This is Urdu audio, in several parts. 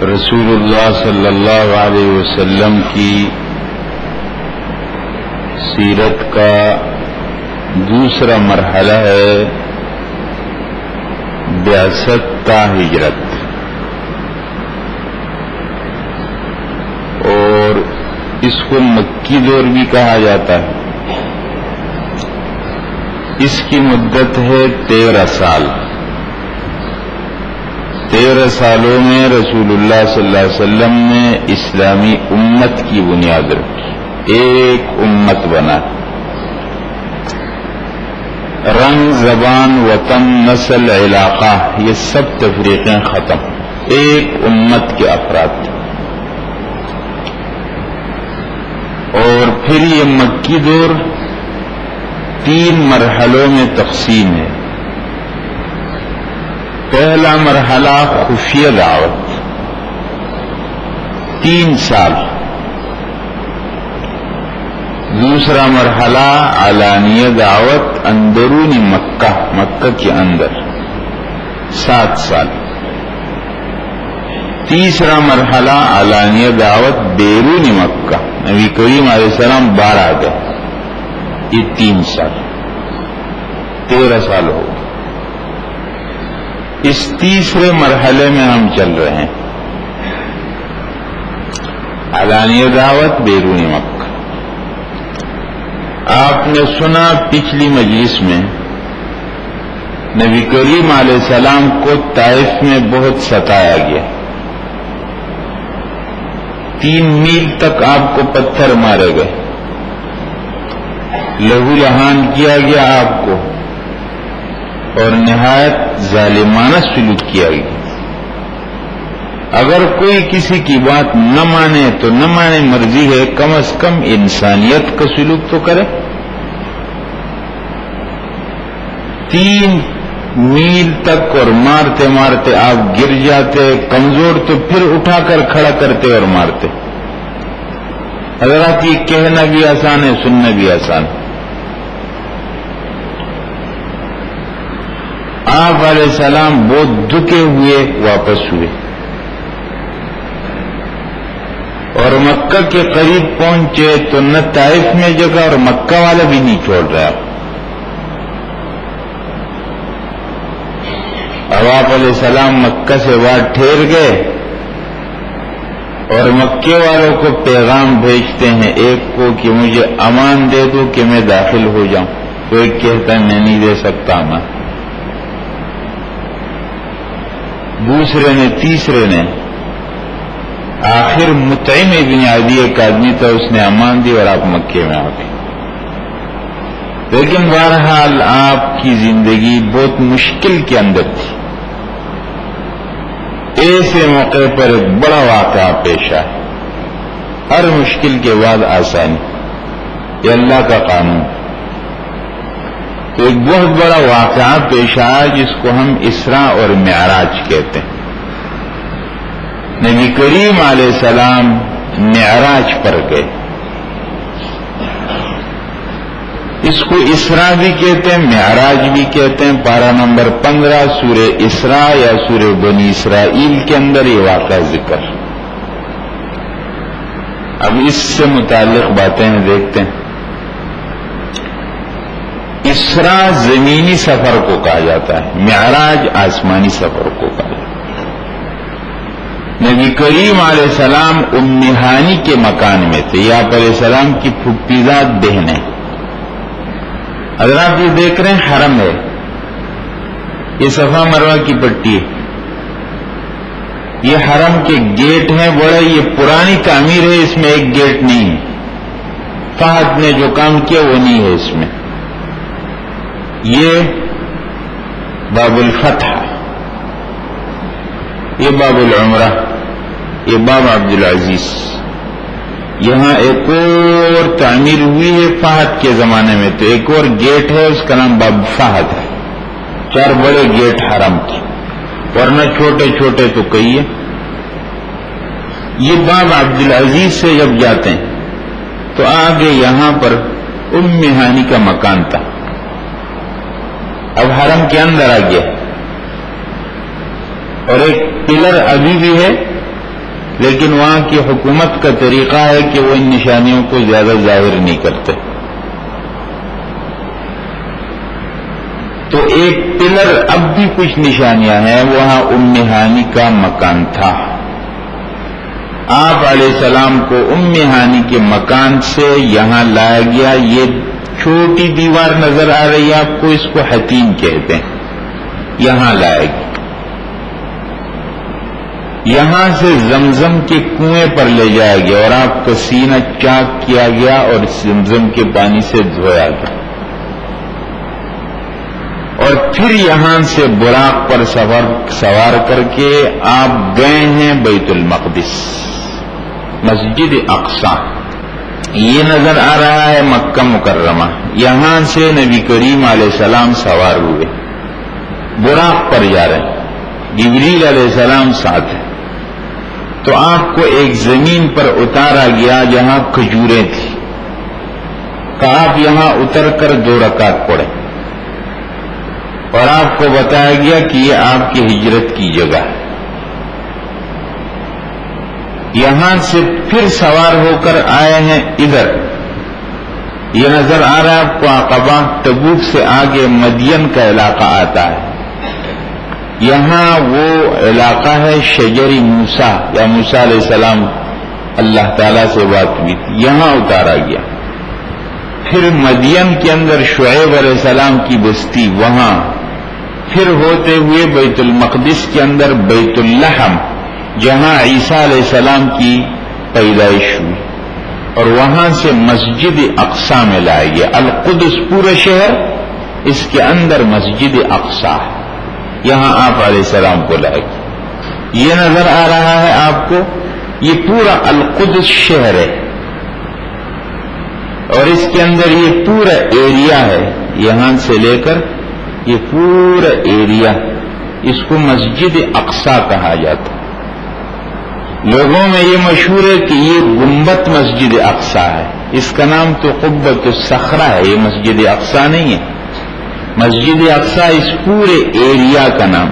رسول اللہ صلی اللہ علیہ وسلم کی سیرت کا دوسرا مرحلہ ہے بعثت تا ہجرت، اور اس کو مکی دور بھی کہا جاتا ہے۔ اس کی مدت ہے 13 سال۔ 13 سالوں میں رسول اللہ صلی اللہ علیہ وسلم نے اسلامی امت کی بنیاد رکھی، ایک امت بنا، رنگ، زبان، وطن، نسل، علاقہ، یہ سب تفریقیں ختم، ایک امت کے افراد۔ اور پھر یہ مکی دور 3 مرحلوں میں تقسیم ہے۔ پہلا مرحلہ خفیہ دعوت، 3 سال۔ دوسرا مرحلہ علانیہ دعوت اندرون مکہ کے اندر، 7 سال۔ تیسرا مرحلہ علانیہ دعوت بیرون مکہ، نبی کریم علیہ السلام باہر آ گئے، یہ 3 سال، 13 سال ہو گئے۔ اس تیسرے مرحلے میں ہم چل رہے ہیں، علانیہ دعوت بیرون مکہ۔ آپ نے سنا پچھلی مجلس میں نبی کریم علیہ السلام کو طائف میں بہت ستایا گیا، 3 میل تک آپ کو پتھر مارے گئے، لہو لہان کیا گیا آپ کو، اور نہایت ظالمانہ سلوک کیا گیا۔ اگر کوئی کسی کی بات نہ مانے تو نہ مانے، مرضی ہے، کم از کم انسانیت کا سلوک تو کرے۔ 3 میل تک، اور مارتے مارتے آپ گر جاتے، کمزور تو پھر اٹھا کر کھڑا کرتے اور مارتے۔ حضرات، یہ کہنا بھی آسان ہے، سننا بھی آسان ہے۔ آپ علیہ السلام بہت دکے ہوئے واپس ہوئے، اور مکہ کے قریب پہنچے تو نہ طائف میں جگہ، اور مکہ والا بھی نہیں چھوڑ رہا۔ اب آپ علیہ السلام مکہ سے بعد ٹھہر گئے، اور مکے والوں کو پیغام بھیجتے ہیں، ایک کو کہ مجھے امان دے دو کہ میں داخل ہو جاؤں، تو ایک کہتا ہے میں نہیں دے سکتا امان، دوسرے نے، تیسرے نے، آخر مطعم بن عدی ایک آدمی تھا، اس نے امان دی اور آپ مکے میں آ گئے۔ لیکن بہرحال آپ کی زندگی بہت مشکل کے اندر تھی۔ ایسے موقع پر ایک بڑا واقعہ پیش آیا، ہر مشکل کے بعد آسانی، یہ اللہ کا قانون۔ تو ایک بہت بڑا واقعہ پیش آیا جس کو ہم اسراء اور معراج کہتے ہیں۔ نبی کریم علیہ السلام معراج پر گئے، اس کو اسراء بھی کہتے ہیں، معراج بھی کہتے ہیں۔ پارہ نمبر 15 سورہ اسراء یا سورہ بنی اسرائیل کے اندر یہ واقعہ ذکر۔ اب اس سے متعلق باتیں دیکھتے ہیں۔ اسراء زمینی سفر کو کہا جاتا ہے، معراج آسمانی سفر کو کہا جاتا ہے۔ نبی کریم علیہ السلام ام ہانی کے مکان میں تھے، یہ آپ علیہ السلام کی پھپھیزاد بہنیں۔ حضرات، یہ دیکھ رہے ہیں حرم ہے، یہ صفا مروہ کی پٹی ہے، یہ حرم کے گیٹ ہیں بڑے، یہ پرانی تعمیر ہے، اس میں ایک گیٹ نہیں ہے، فہد نے جو کام کیا وہ نہیں ہے اس میں۔ یہ باب الفتح، یہ باب العمرہ، یہ باب عبدالعزیز۔ یہاں ایک اور تعمیر ہوئی ہے فہد کے زمانے میں، تو ایک اور گیٹ ہے، اس کا نام باب فہد ہے۔ 4 بڑے گیٹ حرم کے، ورنہ چھوٹے چھوٹے تو کئی ہیں۔ یہ باب عبدالعزیز سے جب جاتے ہیں تو آگے یہاں پر ام ہانی کا مکان تھا، اب حرم کے اندر آ گیا، اور ایک پلر ابھی بھی ہے لیکن وہاں کی حکومت کا طریقہ ہے کہ وہ ان نشانیوں کو زیادہ ظاہر نہیں کرتے. تو ایک پلر اب بھی کچھ نشانیاں ہیں، وہاں ام ہانی کا مکان تھا. آپ علیہ السلام کو ام ہانی کے مکان سے یہاں لایا گیا. یہ چھوٹی دیوار نظر آ رہی ہے آپ کو، اس کو حتیم کہتے ہیں. یہاں لایا گیا. یہاں سے زمزم کے کنویں پر لے جایا گیا اور آپ کا سینہ چاک کیا گیا اور زمزم کے پانی سے دھویا گیا. اور پھر یہاں سے براق پر سوار کر کے آپ گئے ہیں بیت المقدس، مسجد اقصی. یہ نظر آ رہا ہے مکہ مکرمہ. یہاں سے نبی کریم علیہ السلام سوار ہوئے، براق پر جا رہے ہیں، جبریل علیہ السلام ساتھ ہیں. تو آپ کو ایک زمین پر اتارا گیا جہاں کھجوریں تھی، کہ آپ یہاں اتر کر 2 رکعت پڑھیں، اور آپ کو بتایا گیا کہ یہ آپ کی ہجرت کی جگہ ہے. یہاں سے پھر سوار ہو کر آئے ہیں ادھر. یہ نظر آ رہا ہے آپ کو عقبہ. تبوک سے آگے مدین کا علاقہ آتا ہے. یہاں وہ علاقہ ہے شجر موسیٰ، یا موسیٰ علیہ السلام اللہ تعالیٰ سے بات ہوئی تھی، یہاں اتارا گیا. پھر مدین کے اندر شعیب علیہ السلام کی بستی، وہاں پھر ہوتے ہوئے بیت المقدس کے اندر بیت اللحم جہاں عیسیٰ علیہ السلام کی پیدائش ہوئی، اور وہاں سے مسجد اقصی میں لایا گیا. القدس پورا شہر، اس کے اندر مسجد اقصی ہے، یہاں آپ علیہ السلام کو لائے گا. یہ نظر آ رہا ہے آپ کو، یہ پورا القدس شہر ہے، اور اس کے اندر یہ پورا ایریا ہے، یہاں سے لے کر یہ پورا ایریا، اس کو مسجد اقصی کہا جاتا. لوگوں میں یہ مشہور ہے کہ یہ گنبد مسجد اقصی ہے. اس کا نام تو قبۃ الصخرہ ہے، یہ مسجد اقصی نہیں ہے. مسجد اقصی اس پورے ایریا کا نام.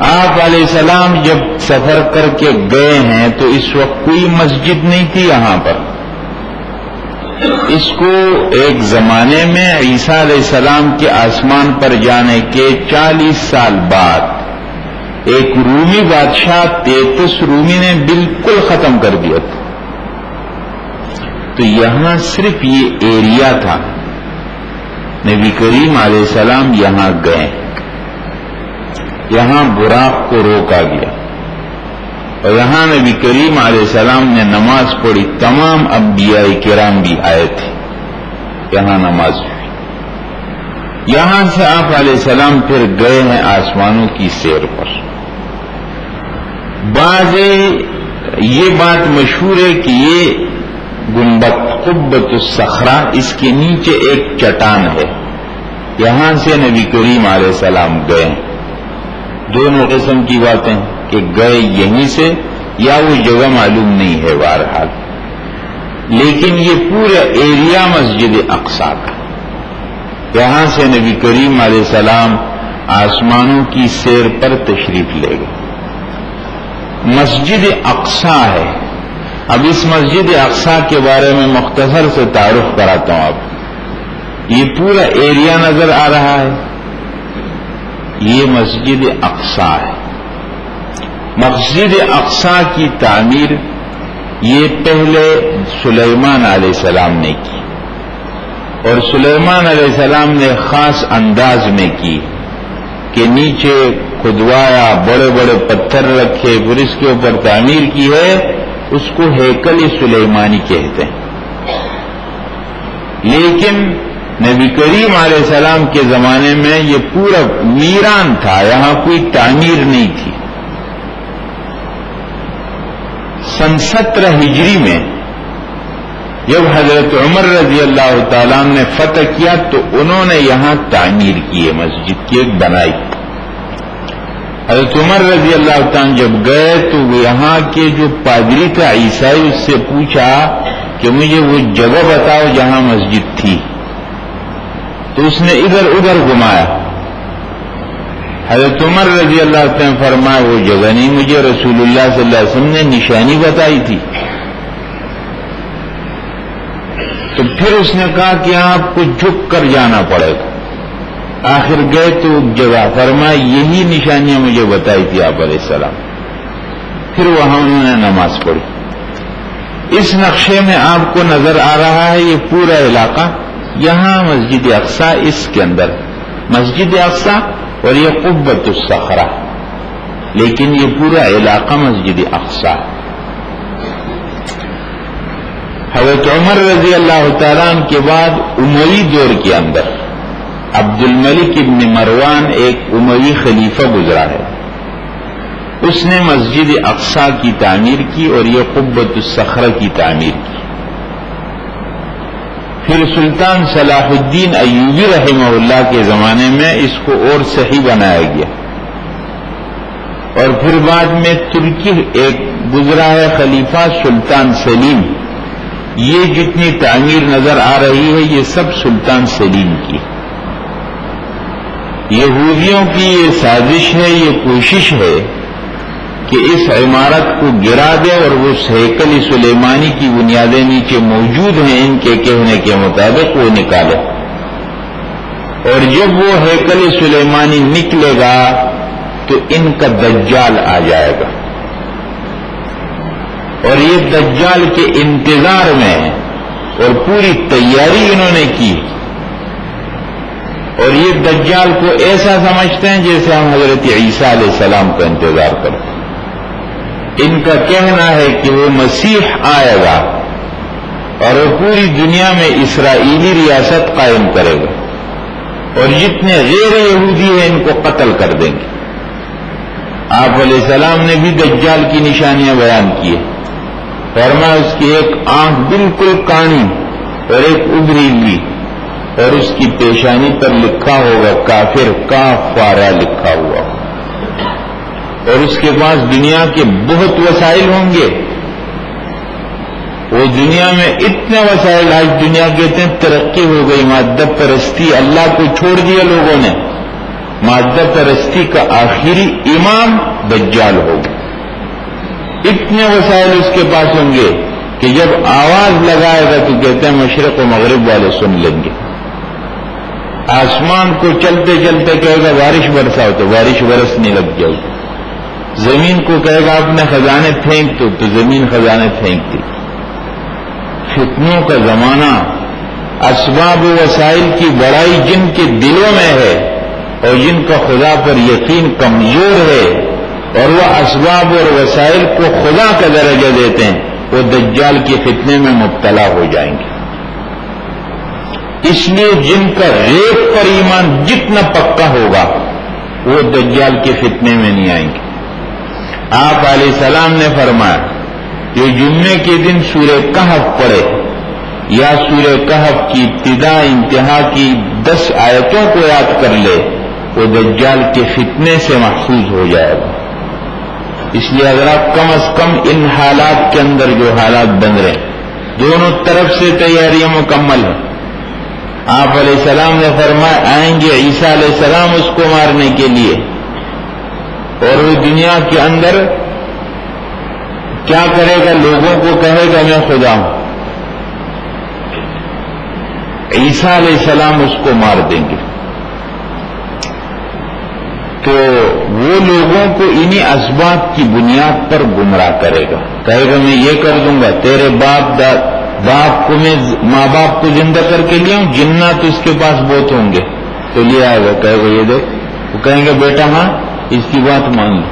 آپ علیہ السلام جب سفر کر کے گئے ہیں تو اس وقت کوئی مسجد نہیں تھی یہاں پر. اس کو ایک زمانے میں عیسیٰ علیہ السلام کے آسمان پر جانے کے 40 سال بعد ایک رومی بادشاہ تیتس رومی نے بالکل ختم کر دیا تھا. تو یہاں صرف یہ ایریا تھا. نبی کریم علیہ السلام یہاں گئے، یہاں براق کو روکا گیا، اور یہاں نبی کریم علیہ السلام نے نماز پڑھی. تمام انبیاء کرام بھی آئے تھے، یہاں نماز ہوئی. یہاں سے آپ علیہ السلام پھر گئے ہیں آسمانوں کی سیر پر. یہ بات مشہور ہے کہ یہ گنبد قبۃ الصخرہ، اس کے نیچے ایک چٹان ہے، یہاں سے نبی کریم علیہ السلام گئے. دونوں قسم کی باتیں کہ گئے یہیں سے یا وہ جگہ معلوم نہیں ہے بہرحال، لیکن یہ پورا ایریا مسجد اقصی کا. یہاں سے نبی کریم علیہ السلام آسمانوں کی سیر پر تشریف لے گئے. مسجد اقصی ہے. اب اس مسجد اقصی کے بارے میں مختصر سے تعارف کراتا ہوں آپ. یہ پورا ایریا نظر آ رہا ہے، یہ مسجد اقصی ہے. مسجد اقصی کی تعمیر یہ پہلے سلیمان علیہ السلام نے کی، اور سلیمان علیہ السلام نے خاص انداز میں کی کہ نیچے کھدوایا، بڑے بڑے پتھر رکھے، پھر اس کے اوپر تعمیر کی ہے. اس کو ہیکل سلیمانی کہتے ہیں. لیکن نبی کریم علیہ السلام کے زمانے میں یہ پورا ویران تھا، یہاں کوئی تعمیر نہیں تھی. سن 17 ہجری میں جب حضرت عمر رضی اللہ تعالیٰ نے فتح کیا تو انہوں نے یہاں تعمیر کی ہے، مسجد کی ایک بنائی. حضرت عمر رضی اللہ تعالیٰ جب گئے تو یہاں کے جو پادری تھا عیسائی، اس سے پوچھا کہ مجھے وہ جگہ بتاؤ جہاں مسجد تھی. تو اس نے ادھر ادھر گھمایا حضرت عمر رضی اللہ عنہ نے فرمایا وہ جگہ نہیں مجھے رسول اللہ صلی اللہ علیہ وسلم نے نشانی بتائی تھی. تو پھر اس نے کہا کہ آپ کو جھک کر جانا پڑے گا. آخر گئے تو جگہ فرمایا یہی نشانیاں مجھے بتائی تھی آپ علیہ السلام. پھر وہاں انہوں نے نماز پڑھی. اس نقشے میں آپ کو نظر آ رہا ہے یہ پورا علاقہ. یہاں مسجد اقصی، اس کے اندر مسجد اقصی اور یہ قبۃ الصخرہ، لیکن یہ پورا علاقہ مسجد اقصی. حضرت عمر رضی اللہ تعالیٰ عنہ کے بعد اموی دور کے اندر عبد الملک ابن مروان ایک اموی خلیفہ گزرا ہے. اس نے مسجد اقصی کی تعمیر کی اور یہ قبۃ الصخرہ کی تعمیر کی. پھر سلطان صلاح الدین ایوبی رحمہ اللہ کے زمانے میں اس کو اور صحیح بنایا گیا. اور پھر بعد میں ترکی ایک گزرا ہے خلیفہ سلطان سلیم. یہ جتنی تعمیر نظر آ رہی ہے یہ سب سلطان سلیم کی. یہودیوں کی یہ سازش ہے، یہ کوشش ہے کہ اس عمارت کو گرا دے اور وہ ہیکل سلیمانی کی بنیادیں نیچے موجود ہیں ان کے کہنے کے مطابق وہ نکالے. اور جب وہ ہیکل سلیمانی نکلے گا تو ان کا دجال آ جائے گا. اور یہ دجال کے انتظار میں ہے اور پوری تیاری انہوں نے کی. اور یہ دجال کو ایسا سمجھتے ہیں جیسے ہم حضرت عیسیٰ علیہ السلام کا انتظار کرتے ہیں. ان کا کہنا ہے کہ وہ مسیح آئے گا اور وہ پوری دنیا میں اسرائیلی ریاست قائم کرے گا اور جتنے غیر یہودی ہیں ان کو قتل کر دیں گے. آپ علیہ السلام نے بھی دجال کی نشانیاں بیان کی. فرمایا اس کی ایک آنکھ بالکل کانی اور ایک ابریلی اور اس کی پیشانی پر لکھا ہوگا کافر کافارا لکھا ہوا. اور اس کے پاس دنیا کے بہت وسائل ہوں گے. وہ دنیا میں اتنے وسائل، آج دنیا کہتے ہیں ترقی ہو گئی، مادہ پرستی، اللہ کو چھوڑ دیا لوگوں نے. مادہ پرستی کا آخری امام دجال ہوگا. اتنے وسائل اس کے پاس ہوں گے کہ جب آواز لگائے گا تو کہتے ہیں مشرق و مغرب والے سن لیں گے. آسمان کو چلتے چلتے کہے گا بارش برساؤ تو بارش برسنے لگ جائے گی. زمین کو کہے گا اپنے خزانے پھینک تو زمین خزانے پھینکتی. فتنوں کا زمانہ، اسباب و وسائل کی بڑائی جن کے دلوں میں ہے اور جن کا خدا پر یقین کمزور ہے اور وہ اسباب اور وسائل کو خدا کا درجہ دیتے ہیں، وہ دجال کے فتنے میں مبتلا ہو جائیں گے. اس لیے جن کا غیب پر ایمان جتنا پکا ہوگا وہ دجال کے فتنے میں نہیں آئیں گے. آپ علیہ السلام نے فرمایا کہ جمعے کے دن سورہ کہف پڑھے یا سورہ کہف کی ابتدا انتہا کی 10 آیتوں کو یاد کر لے وہ دجال کے فتنے سے محفوظ ہو جائے گا. اس لیے اگر آپ کم از کم ان حالات کے اندر جو حالات بن رہے ہیں دونوں طرف سے تیاریاں مکمل ہیں. آپ علیہ السلام نے فرمایا آئیں گے عیسیٰ علیہ السلام اس کو مارنے کے لیے اور وہ دنیا کے اندر کیا کرے گا؟ لوگوں کو کہے گا میں خدا ہوں. عیسیٰ علیہ السلام اس کو مار دیں گے. تو وہ لوگوں کو انہی اسباب کی بنیاد پر گمراہ کرے گا. کہے گا میں یہ کر دوں گا، تیرے باپ کو میں ماں باپ کو زندہ کر کے لیا ہوں، جنات اس کے پاس بہت ہوں گے تو لے آئے گا. کہے گا یہ دیکھ، وہ کہیں گے بیٹا ہاں اس کی بات مان لو.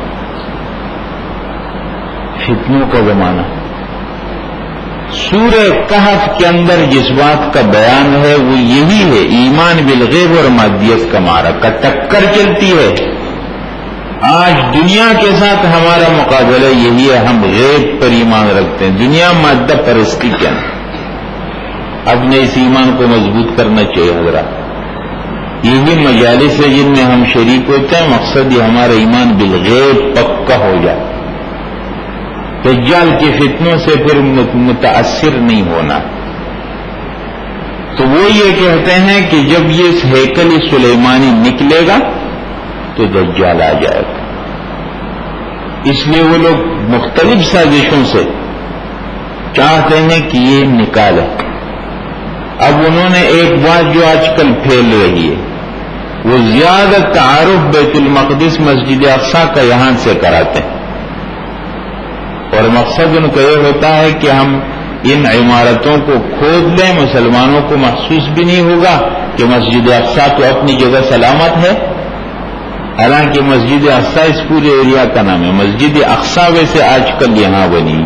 فتنوں کا زمانہ. سورہ کہف کے اندر جس بات کا بیان ہے وہ یہی ہے، ایمان بالغیب اور مادیت کا معرکہ ٹکر چلتی ہے. آج دنیا کے ساتھ ہمارا مقابلہ یہی ہے، ہم غیب پر ایمان رکھتے ہیں، دنیا مادہ پرستی کے اندر. اپنے اس ایمان کو مضبوط کرنا چاہیے حضرات. یہی مجالس ہے جن میں ہم شریک ہوتے ہیں، مقصد یہ ہمارا ایمان بالغیب پکا ہو جائے، دجال کے فتنوں سے پھر متاثر نہیں ہونا. تو وہ یہ کہتے ہیں کہ جب یہ ہیکل سلیمانی نکلے گا تو دجال آ جائے گا. اس لیے وہ لوگ مختلف سازشوں سے چاہتے ہیں کہ یہ نکالیں. اب انہوں نے ایک بات جو آج کل پھیل رہی ہے، وہ زیادہ تعارف بیت المقدس مسجد اقصیٰ کا یہاں سے کراتے ہیں، اور مقصد ان کا یہ ہوتا ہے کہ ہم ان عمارتوں کو کھود لیں، مسلمانوں کو محسوس بھی نہیں ہوگا کہ مسجد اقصیٰ تو اپنی جگہ سلامت ہے. حالانکہ مسجد اقصیٰ اس پورے ایریا کا نام ہے. مسجد اقصیٰ ویسے آج کل یہاں بنی،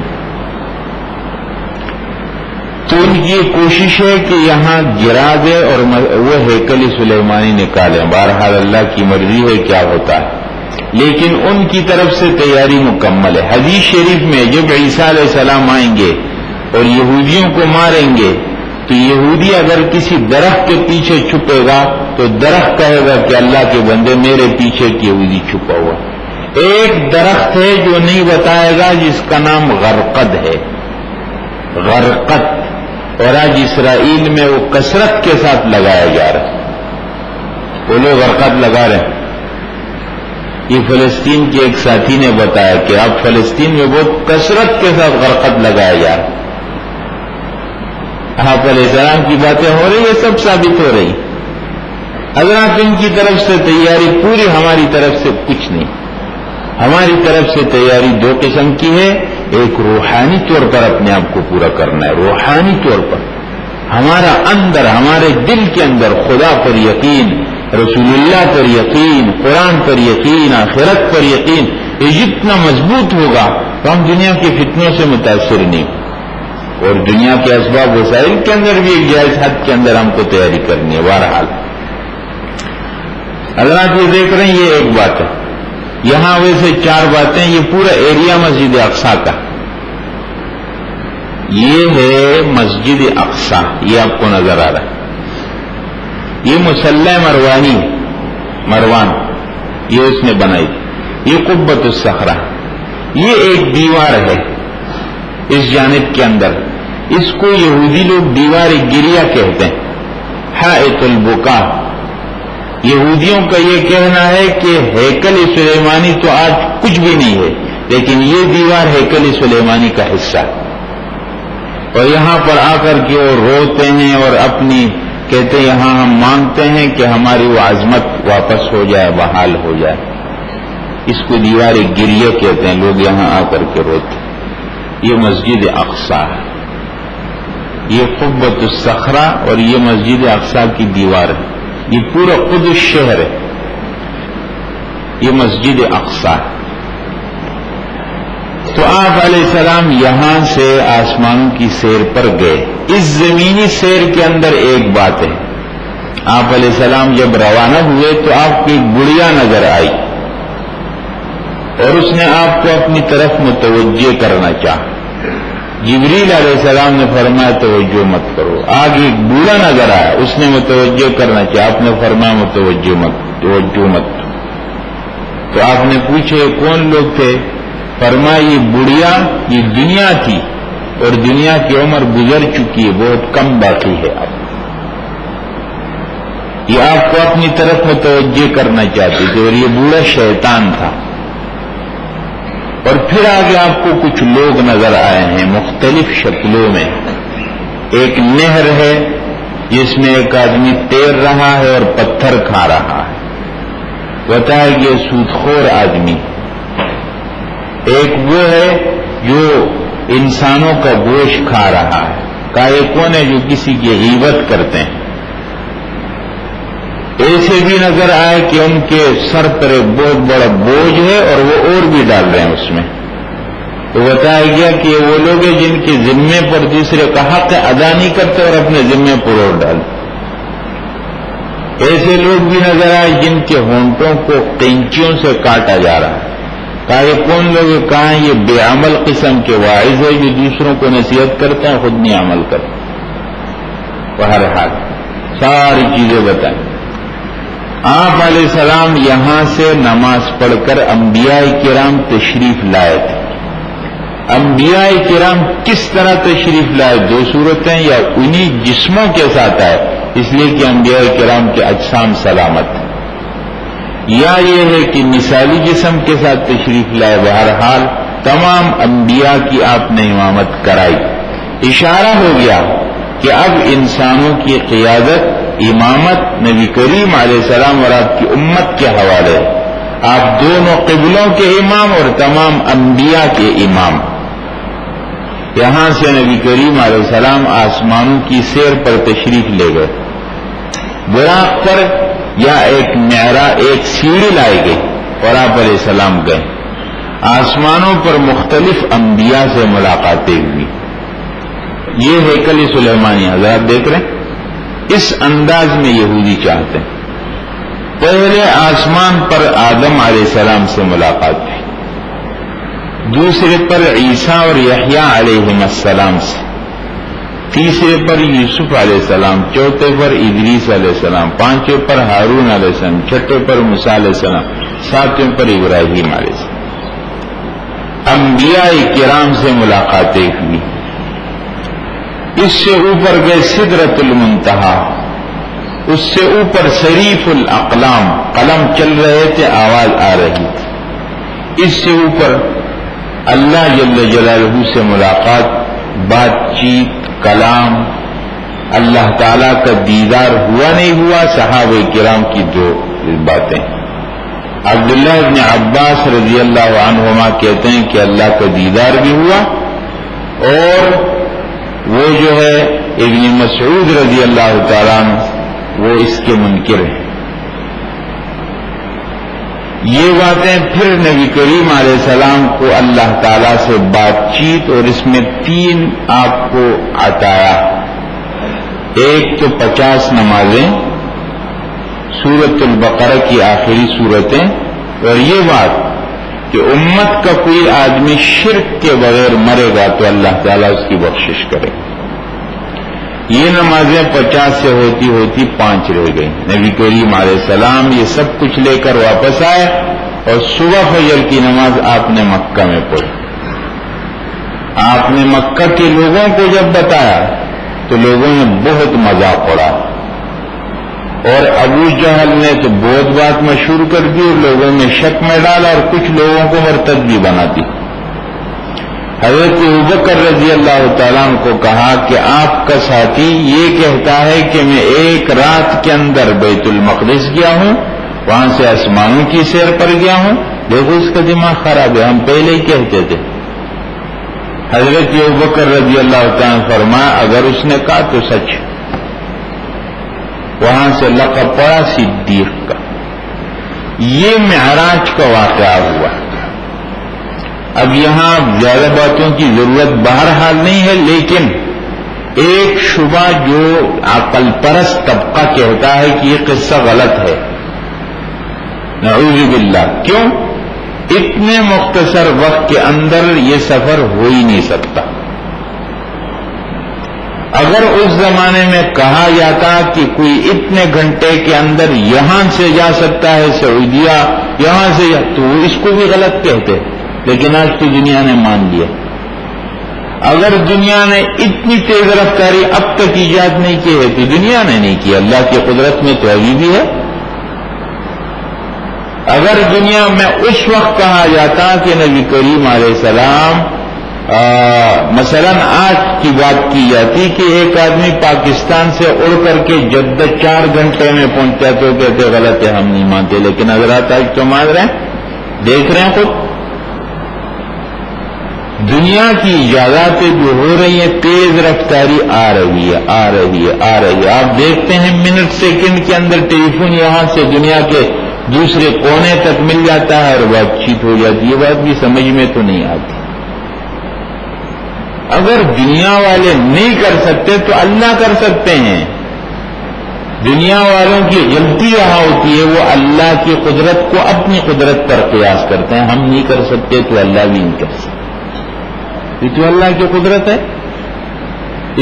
تو ان کی یہ کوشش ہے کہ یہاں گرا دے اور وہ ہیکل سلیمانی نکالیں. بہرحال اللہ کی مرضی ہے کیا ہوتا ہے، لیکن ان کی طرف سے تیاری مکمل ہے. حدیث شریف میں جب عیسیٰ علیہ السلام آئیں گے اور یہودیوں کو ماریں گے تو یہودی اگر کسی درخت کے پیچھے چھپے گا تو درخت کہے گا کہ اللہ کے بندے میرے پیچھے ایک یہودی چھپا ہوا. ایک درخت ہے جو نہیں بتائے گا جس کا نام غرقد ہے، غرقد، اور آج اسرائیل میں وہ کثرت کے ساتھ لگایا جا رہا ہے. وہ لوگ غرقد لگا رہے ہیں. یہ فلسطین کے ایک ساتھی نے بتایا کہ اب فلسطین میں بہت کثرت کے ساتھ غرقد لگایا جا رہا ہے. آپ علیہ السلام کی باتیں ہو رہی ہے، سب ثابت ہو رہی. حضرات ان کی طرف سے تیاری پوری، ہماری طرف سے کچھ نہیں. ہماری طرف سے تیاری دو قسم کی ہے. ایک روحانی طور پر اپنے آپ کو پورا کرنا ہے، روحانی طور پر ہمارا اندر، ہمارے دل کے اندر خدا پر یقین، رسول اللہ پر یقین، قرآن پر یقین، آخرت پر یقین. یہ جتنا مضبوط ہوگا تو ہم دنیا کے فتنوں سے متاثر نہیں. اور دنیا کے اسباب وسائل کے اندر بھی ایک جائز حد کے اندر ہم کو تیاری کرنی ہے. بہرحال حضرات یہ دیکھ رہے ہیں، یہ ایک بات ہے. یہاں ویسے 4 باتیں، یہ پورا ایریا مسجد اقصیٰ کا، یہ ہے مسجد اقصیٰ. یہ آپ کو نظر آ رہا ہے، یہ مصلی مروان، یہ اس نے بنائی. یہ قبۃ الصخرہ، یہ ایک دیوار ہے اس جانب کے اندر، اس کو یہودی لوگ دیوار گریہ کہتے ہیں، حائط البکا. یہودیوں کا یہ کہنا ہے کہ ہیکل سلیمانی تو آج کچھ بھی نہیں ہے، لیکن یہ دیوار ہیکل سلیمانی کا حصہ ہے. اور یہاں پر آ کر کے وہ روتے ہیں اور اپنی کہتے ہیں یہاں ہم مانگتے ہیں کہ ہماری وہ عظمت واپس ہو جائے، بحال ہو جائے. اس کو دیوار گریہ کہتے ہیں. لوگ یہاں آ کر کے روتے. یہ مسجد اقصیٰ ہے، یہ قبۃ الصخرہ اور یہ مسجد اقصیٰ کی دیوار ہے. یہ پورا قدس شہر ہے، یہ مسجد اقصیٰ ہے. تو آپ علیہ السلام یہاں سے آسمانوں کی سیر پر گئے. اس زمینی سیر کے اندر ایک بات ہے، آپ علیہ السلام جب روانہ ہوئے تو آپ کو ایک بڑھیا نظر آئی اور اس نے آپ کو اپنی طرف متوجہ کرنا چاہا. جبریل علیہ السلام نے فرمایا توجہ مت کرو. آگے ایک بوڑھا نظر آیا، اس نے متوجہ کرنا چاہا، آپ نے فرمایا توجہ مت. تو آپ نے پوچھے کون لوگ تھے؟ فرمایا یہ بڑھیا، یہ دنیا تھی اور دنیا کی عمر گزر چکی ہے، بہت کم باقی ہے. اب یہ آپ کو اپنی طرف متوجہ کرنا چاہتے تھے اور یہ بوڑھا شیطان تھا. اور پھر آگے آپ کو کچھ لوگ نظر آئے ہیں مختلف شکلوں میں. ایک نہر ہے جس میں ایک آدمی تیر رہا ہے اور پتھر کھا رہا ہے، بتایا کہ یہ سودخور آدمی. ایک وہ ہے جو انسانوں کا گوشت کھا رہا ہے. کہا یہ کون ہے جو کسی کی غیبت کرتے ہیں. ایسے بھی نظر آئے کہ ان کے سر پر ایک بہت بڑا بوجھ ہے اور وہ اور بھی ڈال رہے ہیں اس میں. تو بتایا گیا کہ وہ لوگ ہیں جن کے ذمے پر دوسرے کا حق ادا نہیں کرتے اور اپنے ذمے پر اور ڈالتے. ایسے لوگ بھی نظر آئے جن کے ہونٹوں کو قینچیوں سے کاٹا جا رہا ہے. کہا یہ کون لوگ؟ کہاں یہ بے عمل قسم کے واعظ ہے جو دوسروں کو نصیحت کرتے ہیں، خود نہیں عمل کرتے. بہرحال ساری چیزیں بتائیں. آپ علیہ السلام یہاں سے نماز پڑھ کر انبیاء کرام تشریف لائے تھے. انبیاء کرام کس طرح تشریف لائے؟ 2 صورتیں، یا انہی جسموں کے ساتھ آئے، اس لیے کہ انبیاء کرام کے اجسام سلامت ہیں. یا یہ ہے کہ مثالی جسم کے ساتھ تشریف لائے. بہرحال تمام انبیاء کی آپ نے امامت کرائی. اشارہ ہو گیا کہ اب انسانوں کی قیادت امامت نبی کریم علیہ السلام اور آپ کی امت کے حوالے. آپ دونوں قبلوں کے امام اور تمام انبیاء کے امام. یہاں سے نبی کریم علیہ السلام آسمانوں کی سیر پر تشریف لے گئے. براق پر یا ایک سیڑھی لائی گئی اور آپ علیہ السلام گئے. آسمانوں پر مختلف انبیاء سے ملاقاتیں ہوئی. یہ ہیکل سلیمانی حضرات دیکھ رہے ہیں. اس انداز میں یہودی چاہتے ہیں. پہلے آسمان پر آدم علیہ السلام سے ملاقات ہوئی, دوسرے پر عیسیٰ اور یحییٰ علیہ السلام سے, تیسرے پر یوسف علیہ السلام, چوتھے پر ادریس علیہ السلام, پانچویں پر ہارون علیہ السلام, چھٹے پر موسیٰ علیہ السلام, ساتویں پر ابراہیم علیہ السلام. انبیاء کرام سے ملاقاتیں ہوئی. اس سے اوپر گئے سدرۃ المنتہا, اس سے اوپر شریف الاقلام, قلم چل رہے تھے, آواز آ رہی تھی. اس سے اوپر اللہ جل جلالہ سے ملاقات, بات چیت, کلام. اللہ تعالیٰ کا دیدار ہوا نہیں ہوا, صحابہ کرام کی دو باتیں. عبداللہ ابن عباس رضی اللہ عنہما کہتے ہیں کہ اللہ کا دیدار بھی ہوا, اور وہ جو ہے ابن مسعود رضی اللہ تعالیٰ عنہ وہ اس کے منکر ہیں. یہ باتیں پھر نبی کریم علیہ السلام کو اللہ تعالیٰ سے بات چیت, اور اس میں 3 آپ کو عطایا. ایک تو 50 نمازیں, سورۃ البقرہ کی آخری صورتیں, اور یہ بات کہ امت کا کوئی آدمی شرک کے بغیر مرے گا تو اللہ تعالیٰ اس کی بخشش کرے. یہ نمازیں 50 سے ہوتی ہوتی 5 رہ گئی. نبی کریم علیہ السلام یہ سب کچھ لے کر واپس آئے, اور صبح فجر کی نماز آپ نے مکہ میں پڑھی. آپ نے مکہ کے لوگوں کو جب بتایا تو لوگوں نے بہت مذاق اڑا, اور ابو جہل نے تو بہت بات مشہور کر دی, اور لوگوں میں شک میں ڈالا, اور کچھ لوگوں کو مرتد بھی بنا دی. حضرت ابوبکر رضی اللہ تعالیٰ عنہ کو کہا کہ آپ کا ساتھی یہ کہتا ہے کہ میں ایک رات کے اندر بیت المقدس گیا ہوں, وہاں سے آسمانوں کی سیر پر گیا ہوں. دیکھو اس کا دماغ خراب ہے, ہم پہلے ہی کہتے تھے. حضرت ابوبکر رضی اللہ تعالیٰ عنہ فرمایا اگر اس نے کہا تو سچ. وہاں سے لقب پڑا صدیق کا. یہ معراج کا واقعہ ہوا. اب یہاں زیادہ باتوں کی ضرورت بہرحال نہیں ہے, لیکن ایک شبہ جو عقل پرست طبقہ کہتا ہے کہ یہ قصہ غلط ہے, نعوذ باللہ. کیوں؟ اتنے مختصر وقت کے اندر یہ سفر ہو ہی نہیں سکتا. اگر اس زمانے میں کہا جاتا کہ کوئی اتنے گھنٹے کے اندر یہاں سے جا سکتا ہے سعودیہ, یہاں سے تو اس کو بھی غلط کہتے, لیکن آج تو دنیا نے مان لیا. اگر دنیا نے اتنی تیز رفتاری اب تک ایجاد نہیں کی ہے تو دنیا نے نہیں کی, اللہ کی قدرت میں تو ابھی بھی ہے. اگر دنیا میں اس وقت کہا جاتا کہ نبی کریم علیہ السلام مثلا آج کی بات کی جاتی کہ ایک آدمی پاکستان سے اڑ کر کے جدہ 4 گھنٹے میں پہنچتا تو کہتے غلط ہے, ہم نہیں مانتے. لیکن حضرات آج تو مان رہے ہیں, دیکھ رہے ہیں خود. دنیا کی ایجاداتیں جو ہو رہی ہیں تیز رفتاری آ رہی ہے, آ رہی ہے, آ رہی ہے. آپ دیکھتے ہیں منٹ سیکنڈ کے اندر ٹیلی فون یہاں سے دنیا کے دوسرے کونے تک مل جاتا ہے اور بات چیت ہو جاتی. یہ بات بھی سمجھ میں تو نہیں آتی. اگر دنیا والے نہیں کر سکتے تو اللہ کر سکتے ہیں. دنیا والوں کی غلطی یہاں ہوتی ہے, وہ اللہ کی قدرت کو اپنی قدرت پر قیاس کرتے ہیں. ہم نہیں کر سکتے تو اللہ بھی نہیں کر سکتے. یہ تو اللہ کی قدرت ہے,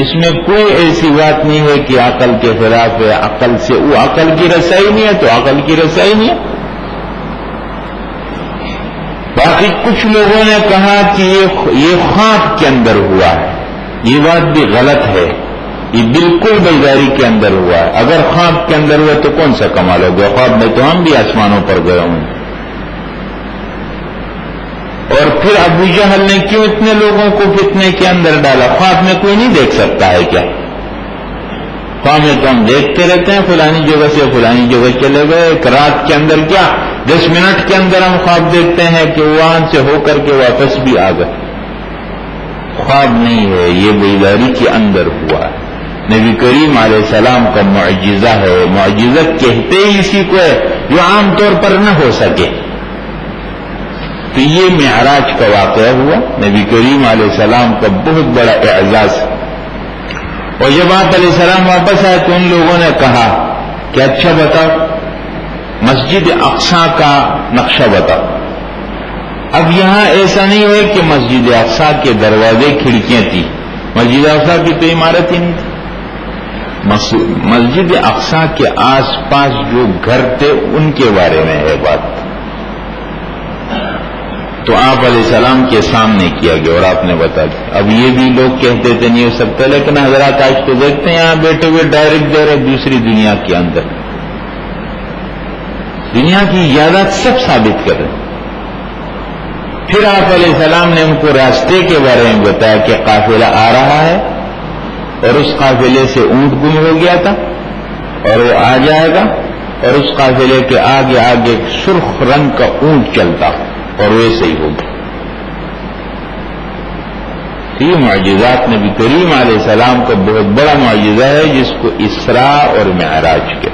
اس میں کوئی ایسی بات نہیں ہے کہ عقل کے خلاف ہے. عقل سے وہ عقل کی رسائی نہیں ہے تو عقل کی رسائی نہیں ہے. باقی کچھ لوگوں نے کہا کہ یہ خواب کے اندر ہوا ہے, یہ بات بھی غلط ہے. یہ بالکل بیداری کے اندر ہوا ہے. اگر خواب کے اندر ہوا تو کون سا کمال ہو گیا؟ خواب میں تو ہم بھی آسمانوں پر گئے ہوں. اور پھر ابو جہل نے کیوں اتنے لوگوں کو فتنے کے اندر ڈالا؟ خواب میں کوئی نہیں دیکھ سکتا ہے کیا؟ خواب میں تو ہم دیکھتے رہتے ہیں فلانی جگہ سے فلانی جگہ چلے گئے. ایک رات کے اندر کیا 10 منٹ کے اندر ہم خواب دیکھتے ہیں کہ وہاں سے ہو کر کے واپس بھی آ گئے. خواب نہیں ہے، یہ بیداری کے اندر ہوا ہے. نبی کریم علیہ السلام کا معجزہ ہے. معجزت کہتے ہی اسی کو ہے جو عام طور پر نہ ہو سکے. تو یہ معراج کا واقعہ ہوا. نبی کریم علیہ السلام کا بہت بڑا اعزاز. اور جب آپ علیہ السلام واپس آئے تو ان لوگوں نے کہا کہ اچھا بتاؤ مسجد اقصی کا نقشہ بتاؤ. اب یہاں ایسا نہیں ہوئے کہ مسجد اقصی کے دروازے کھڑکیاں تھی. مسجد اقصی کی تو عمارت ہی نہیں تھی. مسجد اقصی کے آس پاس جو گھر تھے ان کے بارے میں ہے بات. تو آپ علیہ السلام کے سامنے کیا گیا اور آپ نے بتا دیا. اب یہ بھی لوگ کہتے تھے نہیں ہو سکتا، لیکن حضرات آج تو دیکھتے ہیں یہاں بیٹھے ہوئے ڈائریکٹ دے رہے دوسری دنیا کے اندر. دنیا کی ایجادات سب ثابت کر رہے. پھر آپ علیہ السلام نے ان کو راستے کے بارے میں بتایا کہ قافلہ آ رہا ہے اور اس قافلے سے اونٹ گم ہو گیا تھا اور وہ آ جائے گا اور اس قافلے کے آگے آگے سرخ رنگ کا اونٹ چلتا اور ویسے ہی ہوگا. یہ معجزات نبی کریم علیہ السلام کا بہت بڑا معجزہ ہے جس کو اسراء اور معراج کے